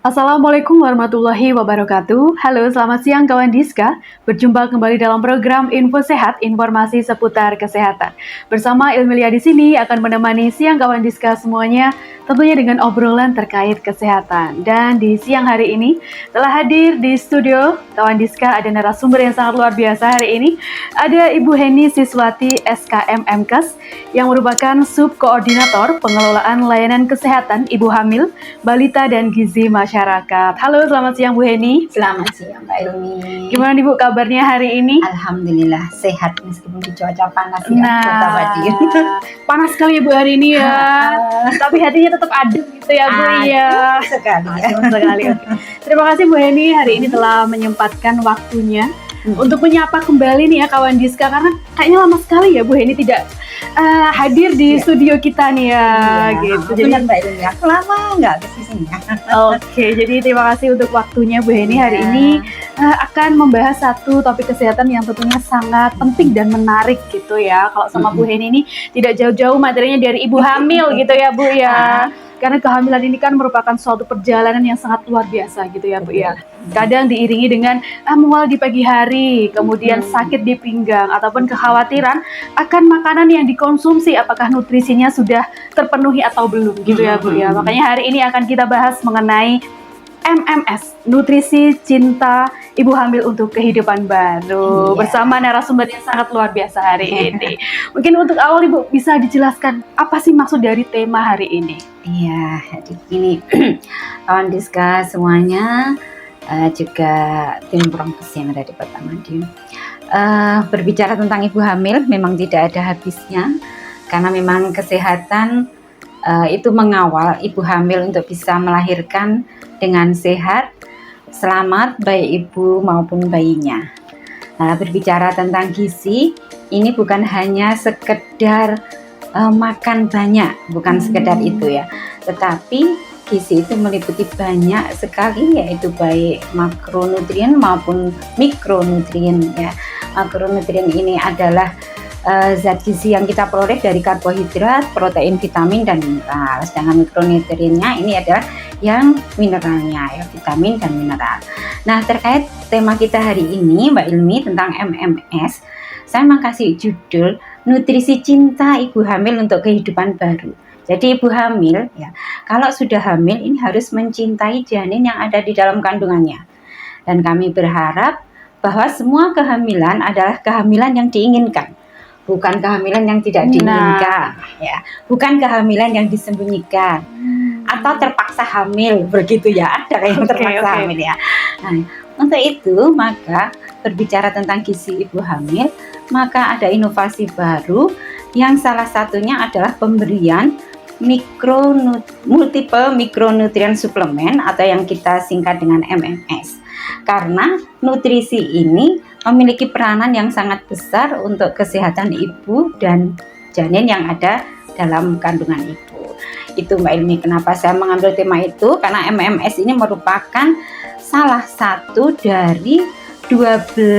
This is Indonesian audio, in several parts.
Assalamualaikum warahmatullahi wabarakatuh. Halo, selamat siang kawan Diska. Berjumpa kembali dalam program Info Sehat, informasi seputar kesehatan. Bersama Ilmilia di sini akan menemani siang kawan Diska semuanya, tentunya dengan obrolan terkait kesehatan. Dan di siang hari ini telah hadir di studio kawan Diska ada narasumber yang sangat luar biasa hari ini. Ada Ibu Heni Siswati SKM MKes yang merupakan subkoordinator pengelolaan layanan kesehatan ibu hamil, balita dan gizi masyarakat. Halo, selamat siang Bu Heni. Selamat siang Mbak Ilmi. Gimana nih Bu kabarnya hari ini? Alhamdulillah sehat meskipun di cuaca panas ya. Nah, panas sekali ya Bu hari ini ya. Tapi hatinya tetap adem gitu ya Bu ya. Sekali. Terima kasih Bu Heni hari ini telah menyempatkan waktunya untuk menyapa kembali nih ya kawan Diska, karena kayaknya lama sekali ya Bu Heni tidak hadir di studio kita nih ya, gitu. Jadi Mbak Ilmi, aku lama nggak kesini. Oke, jadi terima kasih untuk waktunya Bu Heni hari ini akan membahas satu topik kesehatan yang tentunya sangat penting dan menarik gitu ya. Kalau sama Bu Heni ini tidak jauh-jauh materinya dari ibu hamil gitu ya Bu ya. Karena kehamilan ini kan merupakan suatu perjalanan yang sangat luar biasa gitu ya Bu ya. Kadang diiringi dengan mual di pagi hari, kemudian sakit di pinggang, ataupun kekhawatiran akan makanan yang dikonsumsi apakah nutrisinya sudah terpenuhi atau belum gitu ya Bu ya. Makanya hari ini akan kita bahas mengenai MMS, Nutrisi Cinta Ibu Hamil untuk Kehidupan Baru, bersama narasumber yang sangat luar biasa hari ini. Mungkin untuk awal Ibu bisa dijelaskan apa sih maksud dari tema hari ini? Iya, jadi gini, kawan Diska semuanya, juga tim Prongkes yang ada di Kota Madiun. Berbicara tentang ibu hamil memang tidak ada habisnya, karena memang kesehatan itu mengawal ibu hamil untuk bisa melahirkan dengan sehat, selamat baik ibu maupun bayinya. Berbicara tentang gizi, ini bukan hanya sekedar makan banyak, bukan sekedar itu ya, tetapi gizi itu meliputi banyak sekali, yaitu baik makronutrien maupun mikronutrien ya. Makronutrien ini adalah zat gizi yang kita peroleh dari karbohidrat, protein, vitamin, dan mineral. Sedangkan mikronutriennya ini adalah yang mineralnya ya, vitamin dan mineral. Nah, terkait tema kita hari ini Mbak Ilmi tentang MMS, saya mau kasih judul Nutrisi Cinta Ibu Hamil untuk Kehidupan Baru. Jadi ibu hamil ya, kalau sudah hamil ini harus mencintai janin yang ada di dalam kandungannya. Dan kami berharap bahwa semua kehamilan adalah kehamilan yang diinginkan, bukan kehamilan yang tidak diinginkan ya, bukan kehamilan yang disembunyikan atau terpaksa hamil begitu ya, ada yang terpaksa hamil ya. Nah, untuk itu maka berbicara tentang gizi ibu hamil, maka ada inovasi baru yang salah satunya adalah pemberian multiple micronutrient suplemen atau yang kita singkat dengan MMS. Karena nutrisi ini memiliki peranan yang sangat besar untuk kesehatan ibu dan janin yang ada dalam kandungan ibu. Itu Mbak Ilmi, kenapa saya mengambil tema itu, karena MMS ini merupakan salah satu dari 12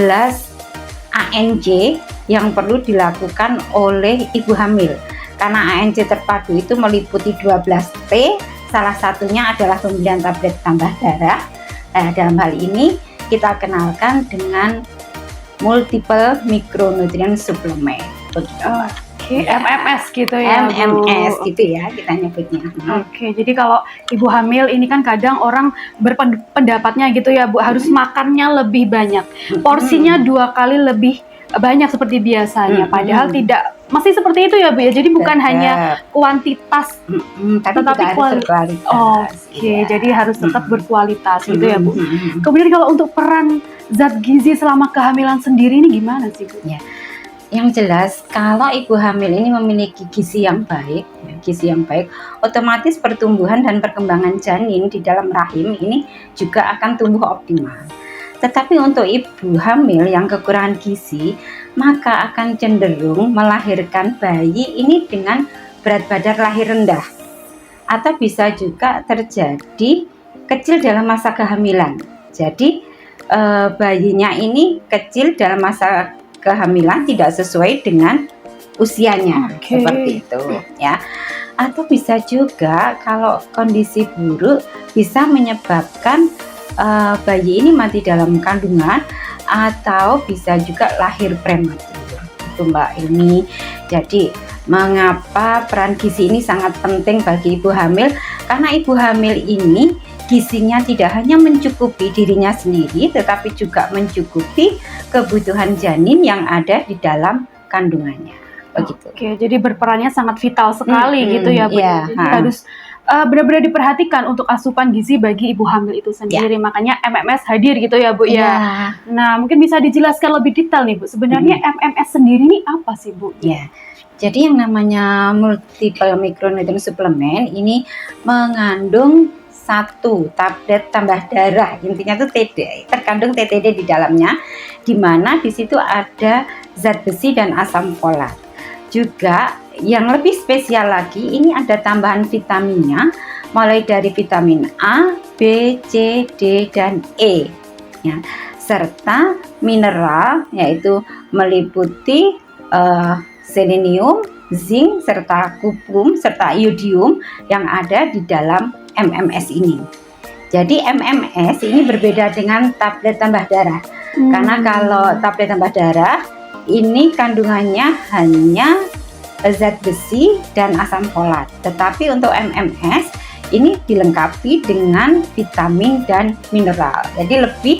ANC yang perlu dilakukan oleh ibu hamil. Karena ANC terpadu itu meliputi 12P, salah satunya adalah pemberian tablet tambah darah. Dalam hal ini kita kenalkan dengan multiple micronutrient supplement. Oke, MMS gitu ya. MMS gitu ya kita nyebutnya. Oke, jadi kalau ibu hamil ini kan kadang orang berpendapatnya gitu ya Bu, harus makannya lebih banyak, porsinya 2 kali lebih banyak seperti biasanya. Padahal tidak, masih seperti itu ya Bu ya. Jadi bukan hanya kuantitas, tetapi kualitas. Oke, jadi harus tetap berkualitas gitu ya Bu. Kemudian kalau untuk peran zat gizi selama kehamilan sendiri ini gimana sih Bu? Ya, yang jelas kalau ibu hamil ini memiliki gizi yang baik, otomatis pertumbuhan dan perkembangan janin di dalam rahim ini juga akan tumbuh optimal. Tetapi untuk ibu hamil yang kekurangan gizi, maka akan cenderung melahirkan bayi ini dengan berat badan lahir rendah, atau bisa juga terjadi kecil dalam masa kehamilan. Jadi bayinya ini kecil dalam masa kehamilan, tidak sesuai dengan usianya, seperti itu ya. Atau bisa juga kalau kondisi buruk bisa menyebabkan bayi ini mati dalam kandungan, atau bisa juga lahir prematur. Itu Mbak Ilmi. Jadi mengapa peran gizi ini sangat penting bagi ibu hamil? Karena ibu hamil ini gizinya tidak hanya mencukupi dirinya sendiri, tetapi juga mencukupi kebutuhan janin yang ada di dalam kandungannya. Begitu. Oke, jadi berperannya sangat vital sekali gitu ya Bu. Iya, Jadi harus benar-benar diperhatikan untuk asupan gizi bagi ibu hamil itu sendiri. Makanya MMS hadir gitu ya Bu ya. Nah, mungkin bisa dijelaskan lebih detail nih Bu. Sebenarnya MMS sendiri ini apa sih Bu? Ya. Jadi yang namanya multiple micronutrient supplement ini mengandung 1 tablet tambah darah, intinya itu TD, terkandung TTD di dalamnya, di mana di situ ada zat besi dan asam folat. Juga yang lebih spesial lagi, ini ada tambahan vitaminnya, mulai dari vitamin A, B, C, D, dan E, ya, serta mineral yaitu meliputi selenium, zinc, serta kuprum, serta iodium yang ada di dalam MMS ini. Jadi MMS ini berbeda dengan tablet tambah darah. Karena kalau tablet tambah darah ini kandungannya hanya zat besi dan asam folat. Tetapi untuk MMS ini dilengkapi dengan vitamin dan mineral. Jadi lebih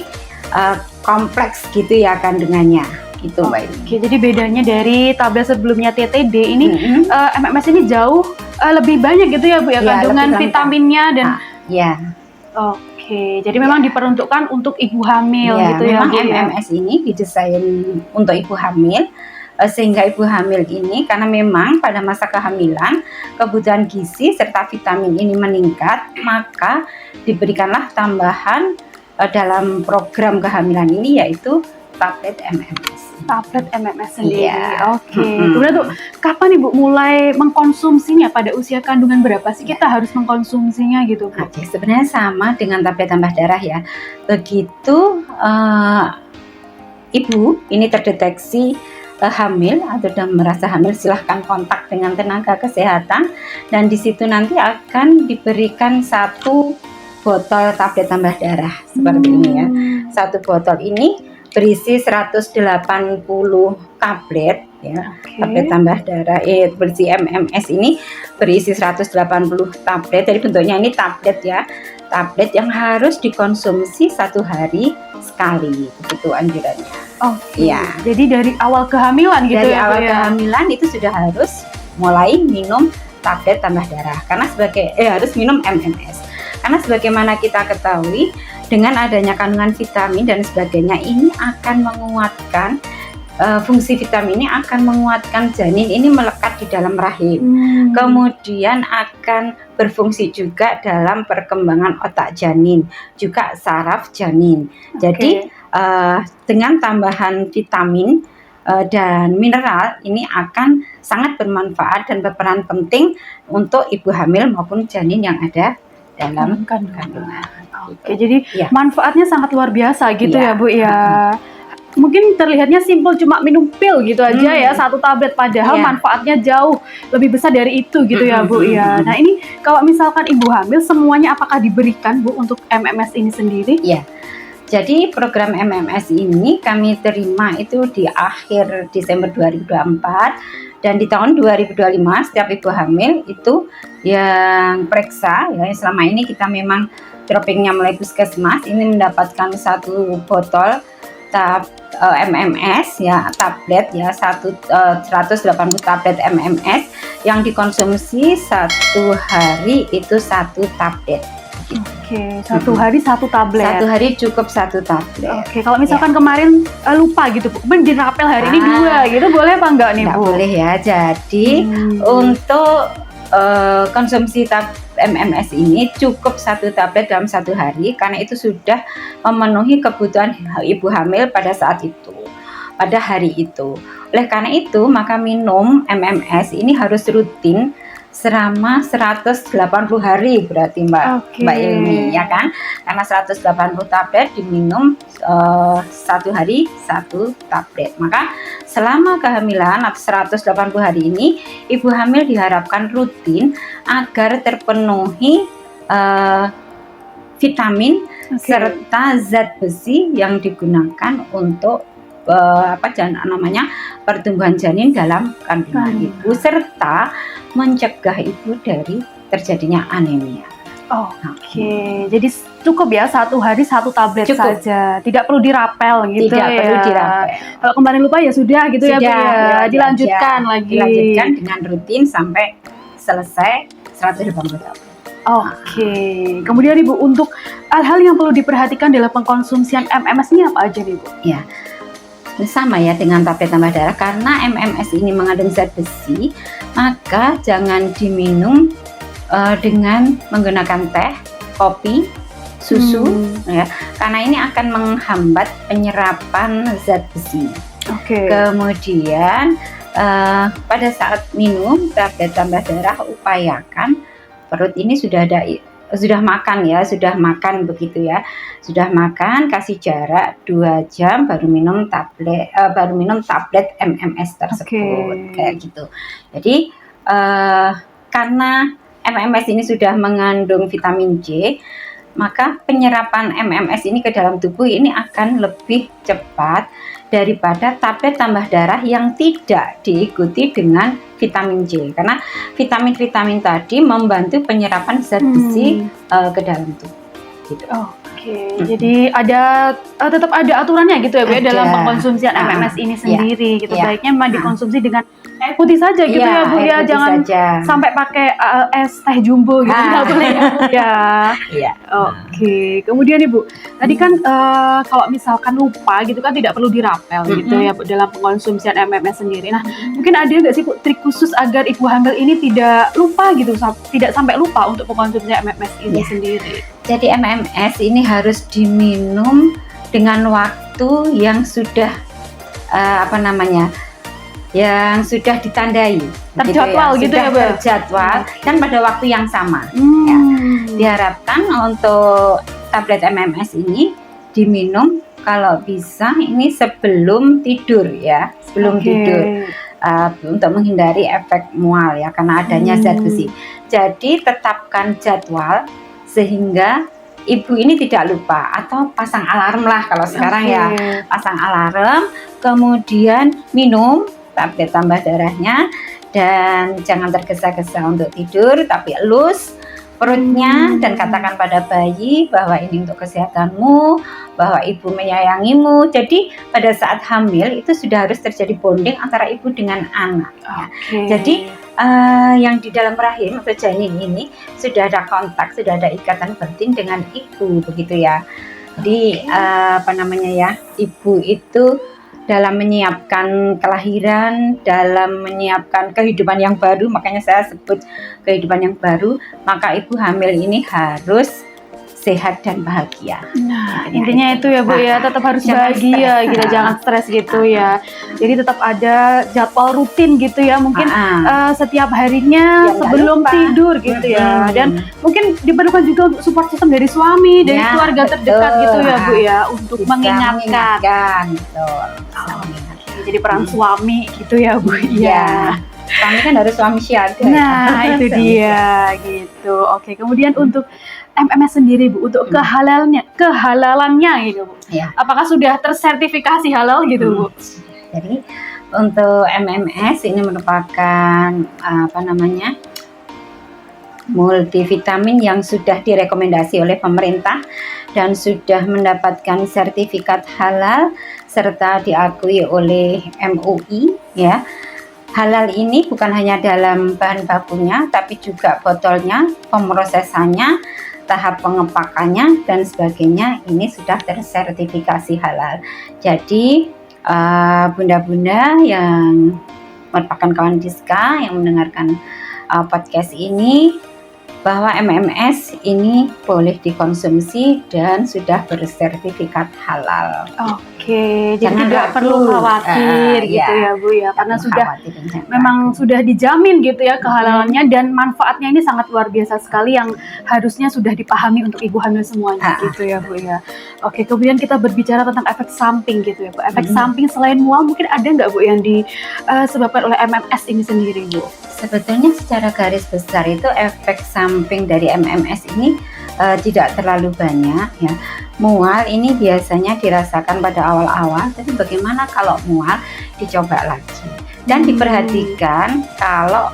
kompleks gitu ya kandungannya. Gitu Mbak. Oke, jadi bedanya dari tablet sebelumnya TTD ini MMS ini jauh lebih banyak gitu ya Bu ya, kandungan vitaminnya dan Oke, jadi memang diperuntukkan untuk ibu hamil gitu ya. Memang MMS ini didesain untuk ibu hamil, sehingga ibu hamil ini karena memang pada masa kehamilan kebutuhan gizi serta vitamin ini meningkat, maka diberikanlah tambahan dalam program kehamilan ini yaitu tablet MMS. Tablet MMS sendiri. Oke. Kemudian tuh kapan Ibu mulai mengkonsumsinya, pada usia kandungan berapa sih kita harus mengkonsumsinya gitu Bu? Oke, sebenarnya sama dengan tablet tambah darah ya. Begitu ibu ini terdeteksi hamil atau sudah merasa hamil, silahkan kontak dengan tenaga kesehatan dan di situ nanti akan diberikan 1 botol tablet tambah darah seperti ini ya. 1 botol ini berisi 180 tablet ya. Tablet tambah darah berisi MMS ini berisi 180 tablet. Jadi bentuknya ini tablet ya. Tablet yang harus dikonsumsi 1 hari sekali, begitu anjurannya. Ya. Jadi dari awal kehamilan gitu dari ya. Dari awal kehamilan itu sudah harus mulai minum tablet tambah darah karena harus minum MMS. Karena sebagaimana kita ketahui dengan adanya kandungan vitamin dan sebagainya ini akan menguatkan fungsi vitamin ini akan menguatkan janin ini melekat di dalam rahim. Kemudian akan berfungsi juga dalam perkembangan otak janin, juga saraf janin. Jadi dengan tambahan vitamin dan mineral ini akan sangat bermanfaat dan berperan penting untuk ibu hamil maupun janin yang ada dalam kandungan. Oke, jadi manfaatnya sangat luar biasa gitu ya Bu ya. Mungkin terlihatnya simpel, cuma minum pil gitu aja ya, 1 tablet, padahal manfaatnya jauh lebih besar dari itu gitu ya Bu ya. Nah ini kalau misalkan ibu hamil semuanya apakah diberikan Bu untuk MMS ini sendiri? Iya. Jadi program MMS ini kami terima itu di akhir Desember 2024 dan di tahun 2025 setiap ibu hamil itu yang periksa ya, selama ini kita memang droppingnya mulai puskesmas ini mendapatkan 1 botol MMS ya, tablet ya, 180 tablet MMS yang dikonsumsi 1 hari itu 1 tablet. Oke, 1 hari 1 tablet. 1 hari cukup 1 tablet. Oke, kalau misalkan kemarin lupa gitu Bu, dirapel hari ini 2 gitu, boleh apa enggak nih Bu? Enggak boleh ya. Jadi untuk konsumsi MMS ini cukup 1 tablet dalam 1 hari karena itu sudah memenuhi kebutuhan ibu hamil pada saat itu, pada hari itu. Oleh karena itu maka minum MMS ini harus rutin selama 180 hari berarti Mbak Ilmi, ya kan? Karena 180 tablet diminum satu hari satu tablet. Maka selama kehamilan atau 180 hari ini, ibu hamil diharapkan rutin agar terpenuhi vitamin serta zat besi yang digunakan untuk pertumbuhan janin dalam kandungan ibu, serta mencegah ibu dari terjadinya anemia. Jadi cukup ya 1 hari 1 tablet saja, tidak perlu dirapel gitu. Tidak perlu dirapel. Kalau kemarin lupa ya sudah gitu ya Bu ya. Dilanjutkan lagi. Dilanjutkan dengan rutin sampai selesai 180 tablet. Kemudian Ibu, untuk hal-hal yang perlu diperhatikan dalam pengkonsumsian MMS ini apa aja nih Bu? Ya, sama ya dengan tablet tambah darah, karena MMS ini mengandung zat besi, maka jangan diminum dengan menggunakan teh, kopi, susu, ya, karena ini akan menghambat penyerapan zat besi. Kemudian pada saat minum tablet tambah darah, upayakan perut ini sudah makan begitu ya, sudah makan, kasih jarak 2 jam baru minum tablet MMS tersebut, kayak gitu. Jadi karena MMS ini sudah mengandung vitamin J, maka penyerapan MMS ini ke dalam tubuh ini akan lebih cepat daripada tablet tambah darah yang tidak diikuti dengan vitamin J, karena vitamin-vitamin tadi membantu penyerapan zat besi ke dalam tubuh gitu. Jadi tetap ada aturannya gitu ya Bu ya, dalam pengkonsumsian MMS ini sendiri gitu. Baiknya memang dikonsumsi dengan air putih saja gitu ya Bu ya, jangan sampai pakai es teh jumbo gitu, nggak boleh ya Bu ya. Kemudian Ibu, tadi kan kalau misalkan lupa gitu kan tidak perlu dirapel gitu ya Bu dalam pengkonsumsian MMS sendiri. Nah, mungkin ada nggak sih Bu trik khusus agar ibu hamil ini tidak lupa gitu, tidak sampai lupa untuk mengkonsumsi MMS ini sendiri? Jadi MMS ini harus diminum dengan waktu yang sudah yang sudah ditandai, terjadwal gitu ya, terjadwal dan pada waktu yang sama. Ya. Diharapkan untuk tablet MMS ini diminum kalau bisa ini sebelum tidur ya, tidur. Untuk menghindari efek mual ya, karena adanya zat besi. Jadi tetapkan jadwal sehingga ibu ini tidak lupa, atau pasang alarm lah kalau sekarang ya, pasang alarm, kemudian minum tablet tambah darahnya, dan jangan tergesa-gesa untuk tidur, tapi elus perutnya dan katakan pada bayi bahwa ini untuk kesehatanmu, bahwa ibu menyayangimu. Jadi pada saat hamil itu sudah harus terjadi bonding antara ibu dengan anak. Jadi yang di dalam rahim atau janin ini sudah ada kontak, sudah ada ikatan batin dengan ibu begitu ya. Jadi ibu itu dalam menyiapkan kelahiran, dalam menyiapkan kehidupan yang baru, makanya saya sebut kehidupan yang baru, maka ibu hamil ini harus sehat dan bahagia. Nah, intinya itu ya Bu ya, tetap harus bahagia gitu, jangan stres gitu ya. Jadi tetap ada jadwal rutin gitu ya, mungkin setiap harinya sebelum tidur gitu ya. Dan mungkin diperlukan juga untuk support system dari suami, dari keluarga terdekat gitu ya Bu ya, untuk mengingatkan. Jadi peran suami gitu ya Bu ya. Suami kan harus suami siaga. Nah, itu dia gitu. Kemudian untuk MMS sendiri Bu, untuk kehalalannya gitu Bu. Apakah sudah tersertifikasi halal gitu Bu? Jadi untuk MMS ini merupakan multivitamin yang sudah direkomendasi oleh pemerintah dan sudah mendapatkan sertifikat halal serta diakui oleh MUI ya. Halal ini bukan hanya dalam bahan bakunya, tapi juga botolnya, pemrosesannya, tahap pengepakannya dan sebagainya ini sudah tersertifikasi halal. Jadi bunda-bunda yang merupakan kawan Diska yang mendengarkan podcast ini, bahwa MMS ini boleh dikonsumsi dan sudah bersertifikat halal. Oke, jadi Jangan tidak ragu. perlu khawatir gitu Ya, ya Bu ya, karena jangan sudah khawatir, jangan memang ragu. sudah dijamin gitu ya kehalalannya dan manfaatnya ini sangat luar biasa sekali yang harusnya sudah dipahami untuk ibu hamil semuanya gitu ya Bu ya. Oke, kemudian kita berbicara tentang efek samping gitu ya Bu. Efek samping selain mual mungkin ada nggak Bu yang disebabkan oleh MMS ini sendiri Bu? Sebetulnya secara garis besar itu efek samping dari MMS ini tidak terlalu banyak ya. Mual ini biasanya dirasakan pada awal-awal, tapi bagaimana kalau mual dicoba lagi dan diperhatikan kalau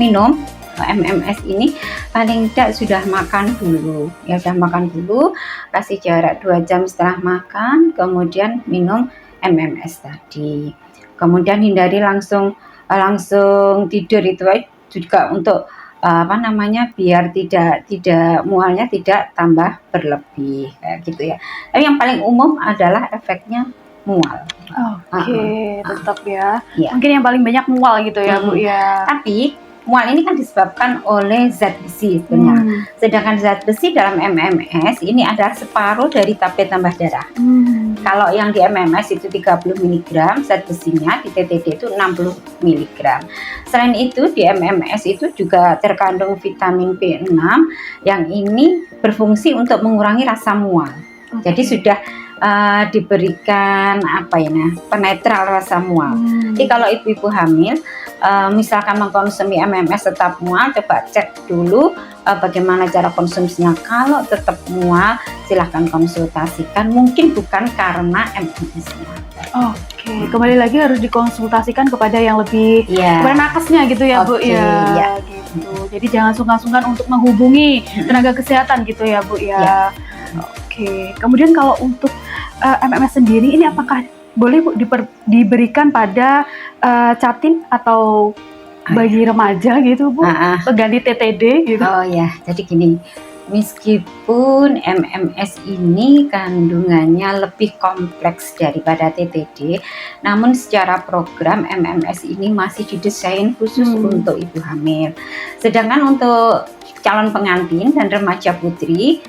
minum MMS ini paling tidak sudah makan dulu ya, sudah makan dulu, kasih jarak 2 jam setelah makan, kemudian minum MMS tadi. Kemudian hindari langsung tidur, itu juga untuk biar tidak mualnya tidak tambah berlebih kayak gitu ya. Tapi yang paling umum adalah efeknya mual. Oke, tetap ya. Ya. Mungkin yang paling banyak mual gitu ya Bu ya. Tapi mual ini kan disebabkan oleh zat besi sebenarnya. Sedangkan zat besi dalam MMS ini adalah separuh dari tablet tambah darah. Kalau yang di MMS itu 30 mg zat besinya, di TTD itu 60 mg. Selain itu di MMS itu juga terkandung vitamin B6 yang ini berfungsi untuk mengurangi rasa mual. Jadi sudah diberikan penetral rasa mual. Jadi kalau ibu-ibu hamil misalkan mengkonsumsi MMS tetap mual, coba cek dulu bagaimana cara konsumsinya. Kalau tetap mual, silahkan konsultasikan. Mungkin bukan karena MMS. Oke, kembali lagi harus dikonsultasikan kepada yang lebih kepada nakesnya gitu ya Bu ya. Gitu. Jadi jangan sungkan-sungkan untuk menghubungi tenaga kesehatan gitu ya Bu ya. Oke, kemudian kalau untuk MMS sendiri ini apakah boleh Bu diberikan pada catin atau bagi remaja gitu Bu, pengganti TTD gitu? Oh ya, jadi gini, meskipun MMS ini kandungannya lebih kompleks daripada TTD, namun secara program MMS ini masih didesain khusus untuk ibu hamil. Sedangkan untuk calon pengantin dan remaja putri,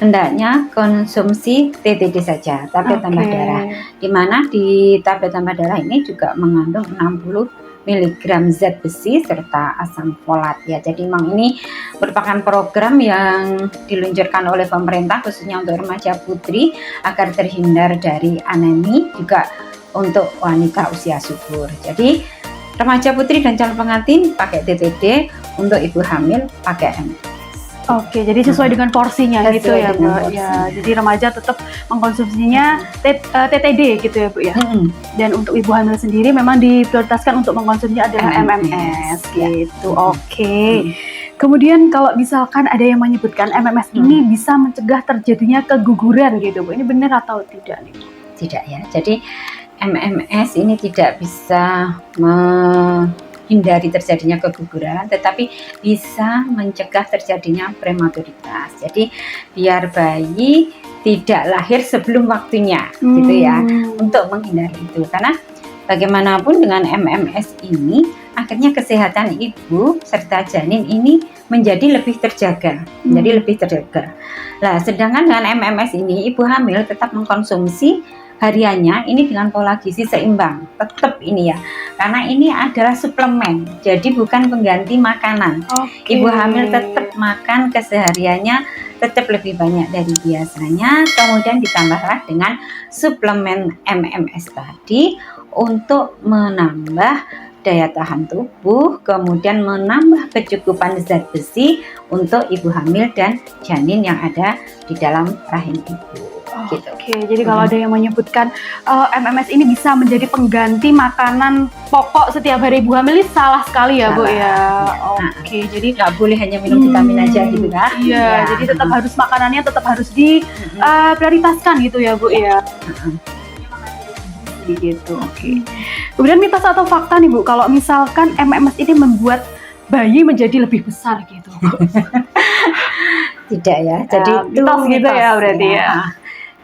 hendaknya konsumsi TTD saja, tablet tambah darah. Di mana di tablet tambah darah ini juga mengandung 60 mg zat besi serta asam folat ya. Jadi memang ini merupakan program yang diluncurkan oleh pemerintah khususnya untuk remaja putri agar terhindar dari anemi, juga untuk wanita usia subur. Jadi remaja putri dan calon pengantin pakai TTD, untuk ibu hamil pakai MMS. Oke, jadi sesuai dengan porsinya gitu ya Bu ya. Jadi remaja tetap mengkonsumsinya TTD gitu ya Bu ya. Dan untuk ibu hamil sendiri memang diprioritaskan untuk mengkonsumsinya adalah MMS gitu. Oke. Kemudian kalau misalkan ada yang menyebutkan MMS ini bisa mencegah terjadinya keguguran gitu Bu. Ini benar atau tidak nih? Tidak ya. Jadi MMS ini tidak bisa menghindari terjadinya keguguran, tetapi bisa mencegah terjadinya prematuritas. Jadi biar bayi tidak lahir sebelum waktunya gitu ya, untuk menghindari itu. Karena bagaimanapun dengan MMS ini akhirnya kesehatan ibu serta janin ini menjadi lebih terjaga, Nah, sedangkan dengan MMS ini ibu hamil tetap mengkonsumsi hariannya ini dengan pola gizi seimbang, tetap ini ya, karena ini adalah suplemen, jadi bukan pengganti makanan. Ibu hamil tetap makan kesehariannya tetap lebih banyak dari biasanya, kemudian ditambahlah dengan suplemen MMS tadi untuk menambah daya tahan tubuh, kemudian menambah kecukupan zat besi untuk ibu hamil dan janin yang ada di dalam rahim ibu. Gitu. Oke, jadi kalau ada yang menyebutkan MMS ini bisa menjadi pengganti makanan pokok setiap hari ibu hamil, ini salah sekali ya Bu ya. Oke, jadi nggak boleh hanya minum vitamin aja gitu kan? Iya, jadi tetap harus makanannya tetap harus diprioritaskan gitu ya Bu ya. Gitu. Oke. Kemudian mitos atau fakta nih Bu, kalau misalkan MMS ini membuat bayi menjadi lebih besar gitu. Tidak ya. Jadi mitos gitu ya berarti ya.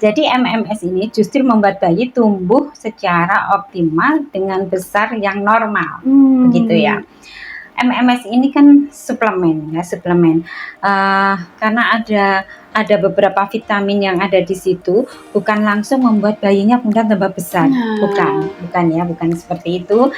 Jadi MMS ini justru membuat bayi tumbuh secara optimal dengan besar yang normal, begitu ya. MMS ini kan suplemen ya, suplemen. Karena ada beberapa vitamin yang ada di situ, bukan langsung membuat bayinya kemudian tambah besar. Bukan seperti itu.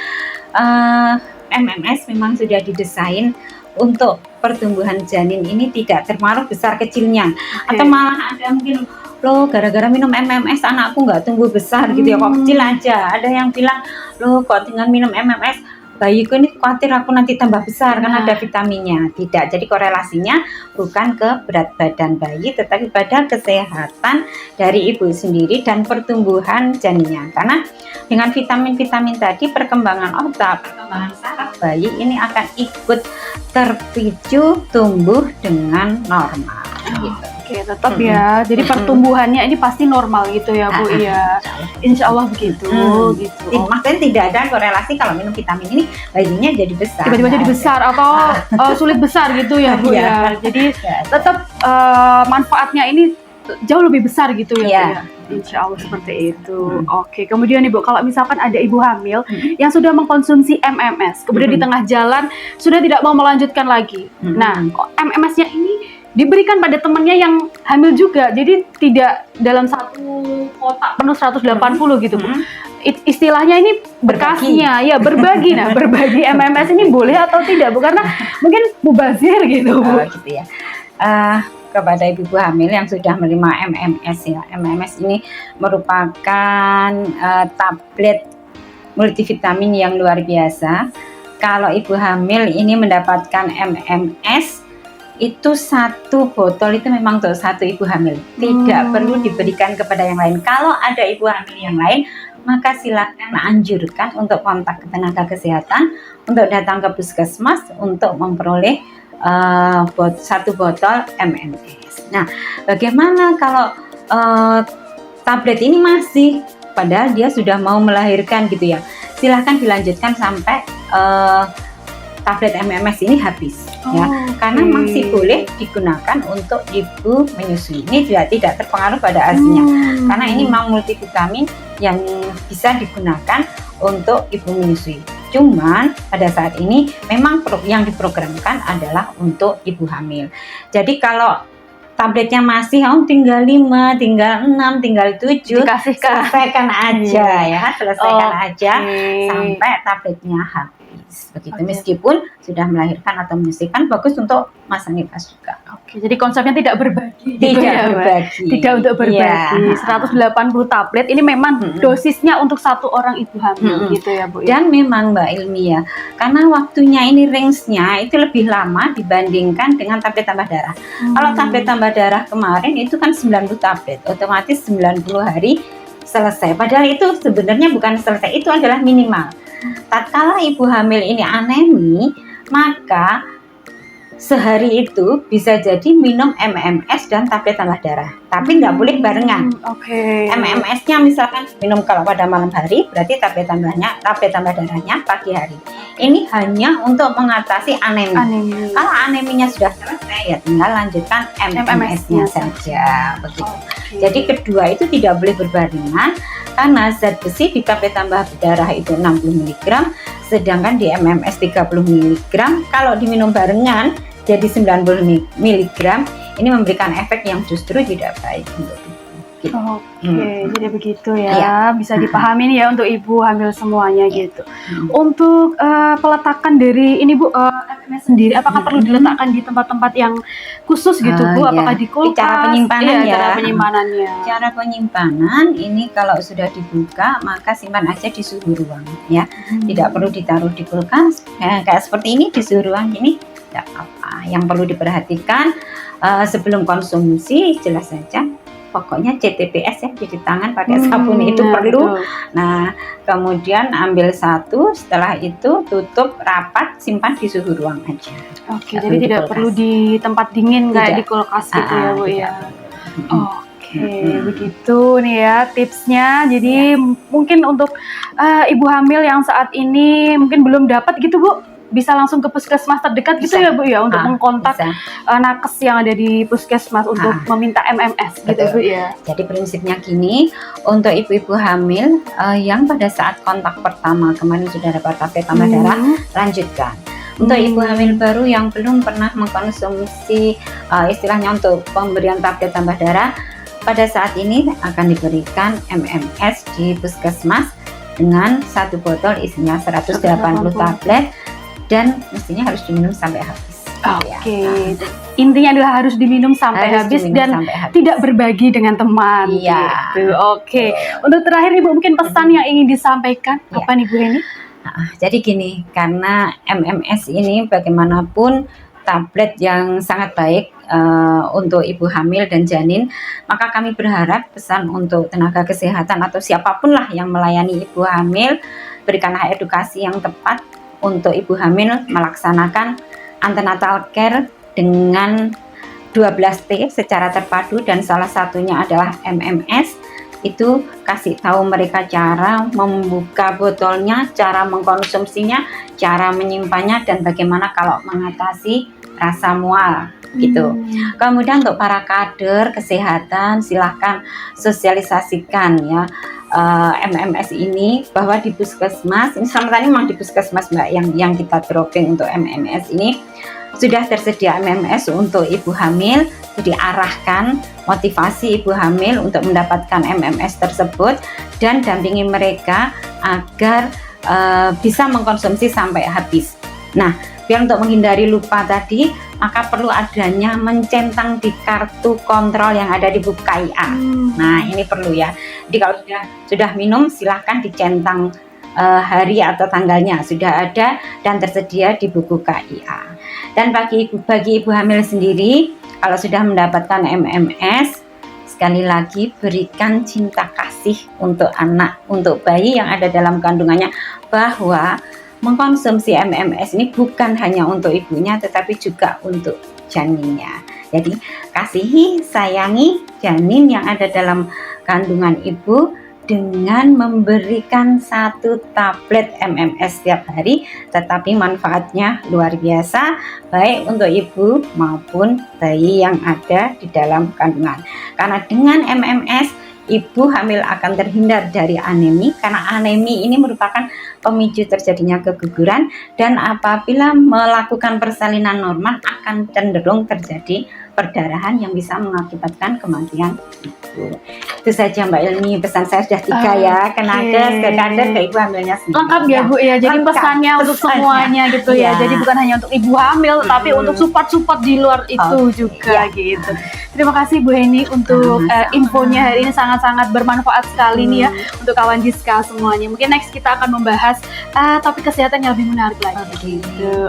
MMS memang sudah didesain untuk pertumbuhan janin ini tidak terpengaruh besar kecilnya, atau malah ada mungkin loh gara-gara minum MMS anakku nggak tumbuh besar gitu ya, kok kecil aja. Ada yang bilang loh kok dengan minum MMS bayiku ini khawatir aku nanti tambah besar karena ada vitaminnya. Tidak, jadi korelasinya bukan ke berat badan bayi, tetapi pada kesehatan dari ibu sendiri dan pertumbuhan janinnya. Karena dengan vitamin-vitamin tadi perkembangan otak, perkembangan saraf bayi ini akan ikut terpicu tumbuh dengan normal gitu. Oke, tetap ya. Jadi pertumbuhannya ini pasti normal gitu ya, Bu ya. Insya Allah begitu gitu. Maksudnya tidak ada korelasi kalau minum vitamin ini bayinya jadi besar. Tiba-tiba jadi besar atau sulit besar gitu ya, Bu ya. Jadi tetap manfaatnya ini jauh lebih besar gitu ya, Bu ya. Insya Allah seperti itu. Oke, kemudian Ibu, kalau misalkan ada ibu hamil yang sudah mengkonsumsi MMS, kemudian di tengah jalan sudah tidak mau melanjutkan lagi. Nah, MMS-nya ini diberikan pada temannya yang hamil juga, jadi tidak dalam satu kotak penuh 180 gitu, Bu. Istilahnya ini bekasnya ya berbagi. Nah, berbagi MMS ini boleh atau tidak, Bu? Karena mungkin mubazir gitu, Bu. Gitu ya. Kepada ibu hamil yang sudah menerima MMS ya. MMS ini merupakan tablet multivitamin yang luar biasa. Kalau ibu hamil ini mendapatkan MMS itu satu botol itu memang untuk satu ibu hamil, tidak perlu diberikan kepada yang lain. Kalau ada ibu hamil yang lain, maka silakan anjurkan untuk kontak ke tenaga kesehatan, untuk datang ke puskesmas untuk memperoleh satu botol MMS. Nah, bagaimana kalau tablet ini masih, padahal dia sudah mau melahirkan gitu ya, silahkan dilanjutkan sampai tablet MMS ini habis ya, karena masih boleh digunakan untuk ibu menyusui. Ini juga tidak terpengaruh pada ASI-nya, karena ini memang multivitamin yang bisa digunakan untuk ibu menyusui. Cuman pada saat ini memang yang diprogramkan adalah untuk ibu hamil. Jadi kalau tabletnya masih tinggal 5, tinggal 6, tinggal 7, selesaikan aja ya, selesaikan aja sampai tabletnya habis. Begitu, meskipun sudah melahirkan atau menyusuikan, bagus untuk masa nifas juga. Oke, jadi konsepnya tidak berbagi. Tidak untuk berbagi. 180 tablet ini memang dosisnya untuk satu orang ibu hamil gitu ya, Bu. Dan memang Mbak Ilmi ya, karena waktunya ini range-nya itu lebih lama dibandingkan dengan tablet tambah darah. Kalau tablet tambah darah kemarin itu kan 90 tablet, otomatis 90 hari selesai. Padahal itu sebenarnya bukan selesai, itu adalah minimal. Tatkala ibu hamil ini anemi, maka sehari itu bisa jadi minum MMS dan tablet tambah darah, tapi nggak boleh barengan. MMS-nya misalkan minum kalau pada malam hari, berarti tablet tambah darahnya pagi hari. Ini hanya untuk mengatasi anemi. Kalau aneminya sudah selesai, ya tinggal lanjutkan MMS-nya saja. Begitu. Jadi kedua itu tidak boleh berbarengan, karena zat besi di tablet tambah darah itu 60 mg, sedangkan di MMS 30 mg. Kalau diminum barengan jadi 90 mg, ini memberikan efek yang justru tidak baik untuk ibu. Gitu. Jadi begitu ya, bisa dipahami ya untuk ibu hamil semuanya gitu. Untuk peletakan dari ini Bu, MMS sendiri, apakah perlu diletakkan di tempat-tempat yang khusus gitu Bu? Apakah di kulkas? Cara penyimpanan Cara penyimpanan ini kalau sudah dibuka maka simpan aja di suhu ruang ya. Tidak perlu ditaruh di kulkas. Kayak seperti ini di suhu ruang ini tidak apa. Yang perlu diperhatikan sebelum konsumsi jelas saja, pokoknya CTPS ya, cuci tangan pakai sabun itu perlu. Nah, kemudian ambil satu, setelah itu tutup rapat, simpan di suhu ruang aja. Jadi tidak perlu di tempat dingin kayak di kulkas gitu ya, Bu ya. Begitu nih ya tipsnya. Jadi mungkin untuk ibu hamil yang saat ini mungkin belum dapat gitu Bu, bisa langsung ke puskesmas terdekat gitu ya Bu ya, untuk mengkontak nakes yang ada di puskesmas untuk meminta MMS gitu Bu ya. Jadi prinsipnya gini, untuk ibu-ibu hamil yang pada saat kontak pertama kemarin sudah dapat tablet tambah darah, lanjutkan. Untuk ibu hamil baru yang belum pernah mengkonsumsi istilahnya untuk pemberian tablet tambah darah, pada saat ini akan diberikan MMS di puskesmas dengan 1 botol isinya 180 tablet dan mestinya harus diminum sampai habis. Oke. Intinya adalah harus diminum sampai habis dan tidak berbagi dengan teman. Iya. Gitu. Oke. Untuk terakhir Ibu mungkin pesan yang ingin disampaikan apa nih Bu Heni? Jadi gini, karena MMS ini bagaimanapun tablet yang sangat baik untuk ibu hamil dan janin, maka kami berharap pesan untuk tenaga kesehatan atau siapapun lah yang melayani ibu hamil, berikanlah edukasi yang tepat untuk ibu hamil melaksanakan antenatal care dengan 12T secara terpadu, dan salah satunya adalah MMS. Itu kasih tahu mereka cara membuka botolnya, cara mengkonsumsinya, cara menyimpannya, dan bagaimana kalau mengatasi rasa mual gitu. Kemudian untuk para kader kesehatan, silahkan sosialisasikan ya MMS ini, bahwa di puskesmas ini sama tadi memang di puskesmas Mbak yang kita dropping untuk MMS ini sudah tersedia MMS untuk ibu hamil. Jadi arahkan motivasi ibu hamil untuk mendapatkan MMS tersebut dan dampingi mereka agar bisa mengkonsumsi sampai habis. Nah, biar untuk menghindari lupa tadi, maka perlu adanya mencentang di kartu kontrol yang ada di buku KIA. Nah, ini perlu ya. Jadi kalau sudah minum, silahkan dicentang hari atau tanggalnya sudah ada dan tersedia di buku KIA. Dan bagi ibu hamil sendiri, kalau sudah mendapatkan MMS, sekali lagi berikan cinta kasih untuk anak, untuk bayi yang ada dalam kandungannya, bahwa mengkonsumsi MMS ini bukan hanya untuk ibunya tetapi juga untuk janinnya. Jadi kasihi, sayangi janin yang ada dalam kandungan ibu dengan memberikan 1 tablet MMS setiap hari, tetapi manfaatnya luar biasa baik untuk ibu maupun bayi yang ada di dalam kandungan. Karena dengan MMS ibu hamil akan terhindar dari anemi, karena anemi ini merupakan pemicu terjadinya keguguran, dan apabila melakukan persalinan normal akan cenderung terjadi perdarahan yang bisa mengakibatkan kematian ibu. Itu saja Mbak Ilmi, pesan saya sudah 3 ya, ke nakes, ke kader, ke ibu hamilnya sendiri. Lengkap ya Bu ya, jadi pesannya untuk semuanya gitu ya. Jadi bukan hanya untuk ibu hamil, tapi untuk support di luar itu juga gitu. Terima kasih Bu Heni untuk infonya hari ini, sangat-sangat bermanfaat sekali nih ya untuk kawan Jiska semuanya. Mungkin next kita akan membahas topik kesehatan yang lebih menarik lagi.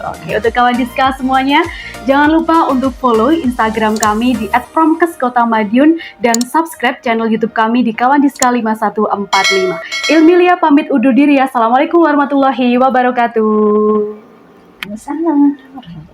Oke, untuk kawan Jiska semuanya, jangan lupa untuk follow Instagram kami di @promkes_kota_madiun dan subscribe channel YouTube kami di Kawan Jiska 5145. Ilmilia pamit undur diri. Assalamualaikum warahmatullahi wabarakatuh. Assalamualaikum.